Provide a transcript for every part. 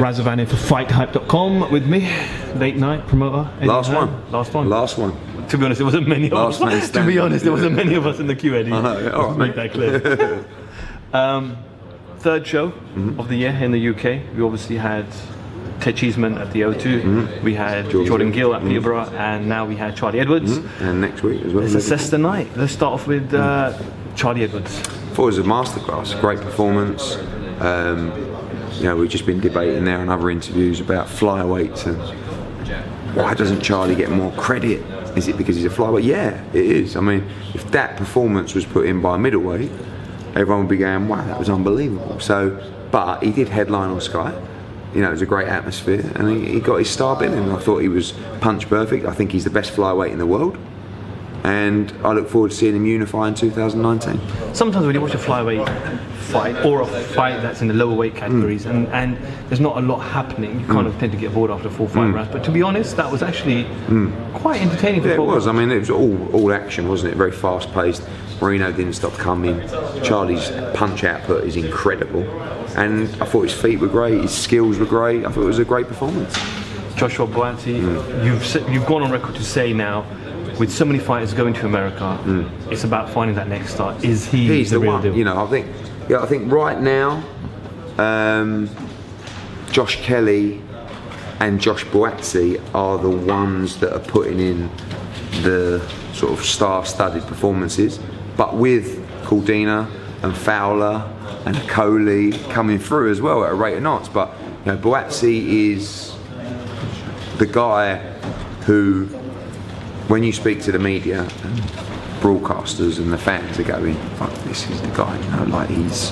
Razovan in for FightHype.com with me, late night promoter. Last one. To be honest, there wasn't many of us. To be honest, there wasn't many of us in the queue, Eddie. I know, yeah. All right, make that clear. Third show of the year in the UK. We obviously had Ted Cheeseman at the O2. We had Jordan Gill at Peterborough, and now we had Charlie Edwards. And next week as well. Let's assess the night. Let's start off with Charlie Edwards. I thought it was a masterclass, great performance. We've just been debating there in other interviews about flyweights and why doesn't Charlie get more credit? Is it because he's a flyweight? Yeah, it is. I mean, if that performance was put in by a middleweight, everyone would be going, wow, that was unbelievable. But he did headline on Sky. It was a great atmosphere, and he got his star billing. I thought he was punch perfect. I think he's the best flyweight in the world, and I look forward to seeing him unify in 2019. Sometimes when you watch a flyweight fight or a fight that's in the lower weight categories and there's not a lot happening, you kind of tend to get bored after 4 or 5 rounds. But to be honest, that was actually quite entertaining. Yeah, it was. I mean, it was all action, wasn't it? Very fast paced. Moreno didn't stop coming. Charlie's punch output is incredible, and I thought his feet were great, his skills were great. I thought it was a great performance. Joshua Buatsi, you've gone on record to say now, with so many fighters going to America, it's about finding that next star. Is he's the real one deal? I think right now, Josh Kelly and Josh Buatsi are the ones that are putting in the sort of star-studded performances. But with Caldina and Fowler and Coley coming through as well at a rate of knots. But Buatsi is the guy who, when you speak to the media and broadcasters and the fans, are going, fuck, this is the guy, he's,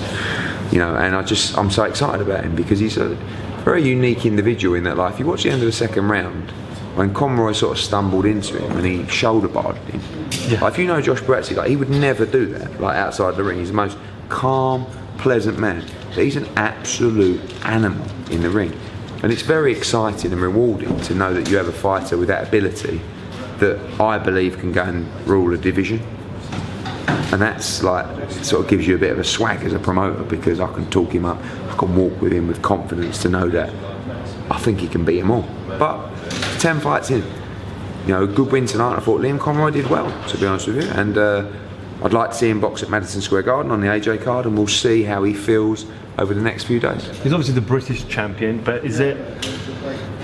and I'm so excited about him because he's a very unique individual in that, if you watch the end of the second round, when Conroy sort of stumbled into him and he shoulder barred him, if you know Josh Buatsi, he would never do that, outside the ring. He's the most calm, pleasant man, but he's an absolute animal in the ring. And it's very exciting and rewarding to know that you have a fighter with that ability that I believe can go and rule a division. And that's sort of gives you a bit of a swag as a promoter, because I can talk him up, I can walk with him with confidence to know that I think he can beat them all. But 10 fights in, a good win tonight. I thought Liam Conroy did well, to be honest with you, and I'd like to see him box at Madison Square Garden on the AJ card, and we'll see how he feels over the next few days. He's obviously the British champion, but is it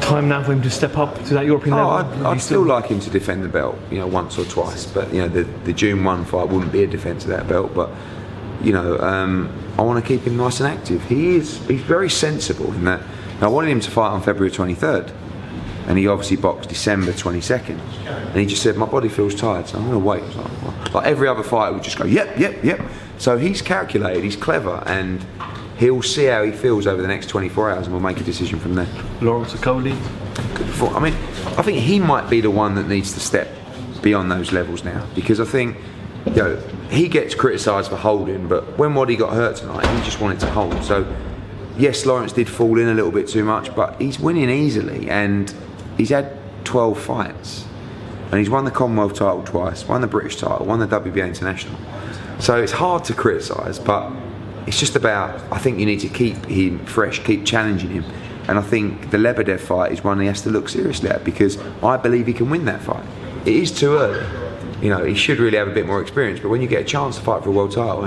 time now for him to step up to that European level? I'd still like him to defend the belt, once or twice. But the June 1 fight wouldn't be a defence of that belt. But I want to keep him nice and active. He's very sensible in that. I wanted him to fight on February 23rd, and he obviously boxed December 22nd, and he just said, my body feels tired, so I'm going to wait. Like every other fighter would just go, yep. So he's calculated, he's clever, and he'll see how he feels over the next 24 hours, and we'll make a decision from there. Lawrence Okoli? I think he might be the one that needs to step beyond those levels now, because I think he gets criticised for holding, but when Waddy got hurt tonight, he just wanted to hold. So yes, Lawrence did fall in a little bit too much, but he's winning easily, and he's had 12 fights, and he's won the Commonwealth title twice, won the British title, won the WBA International. So it's hard to criticise, but it's just about, I think you need to keep him fresh, keep challenging him. And I think the Lebedev fight is one he has to look seriously at, because I believe he can win that fight. It is too early. He should really have a bit more experience, but when you get a chance to fight for a world title,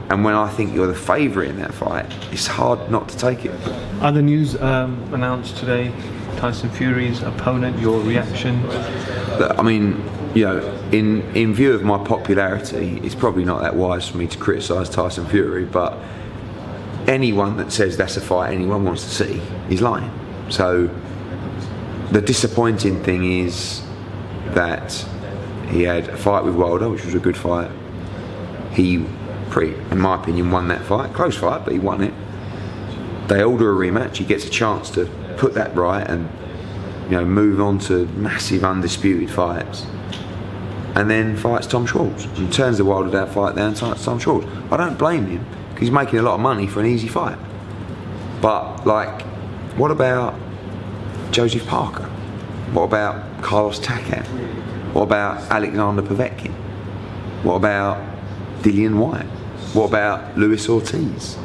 and when I think you're the favourite in that fight, it's hard not to take it. Other news announced today, Tyson Fury's opponent, your reaction? In view of my popularity, it's probably not that wise for me to criticise Tyson Fury, but anyone that says that's a fight anyone wants to see is lying. So the disappointing thing is that he had a fight with Wilder, which was a good fight. He, in my opinion, won that fight. Close fight, but he won it. They order a rematch. He gets a chance to put that right and move on to massive undisputed fights. And then fights Tom Schwarz and turns the Wilder that fight down to Tom Schwarz. I don't blame him, because he's making a lot of money for an easy fight. But what about Joseph Parker? What about Carlos Takam? What about Alexander Povetkin? What about Dillian White? What about Luis Ortiz?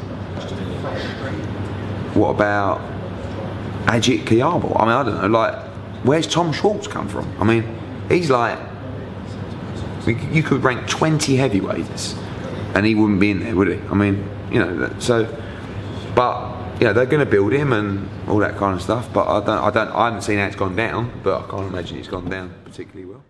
What about Ajit Kiyabel. I mean, I don't know, like, where's Tom Schwarz come from? I mean, he's like, you could rank 20 heavyweights and he wouldn't be in there, would he? I mean, you know, so, but, you know, they're going to build him and all that kind of stuff, but I haven't seen how it's gone down, but I can't imagine it's gone down particularly well.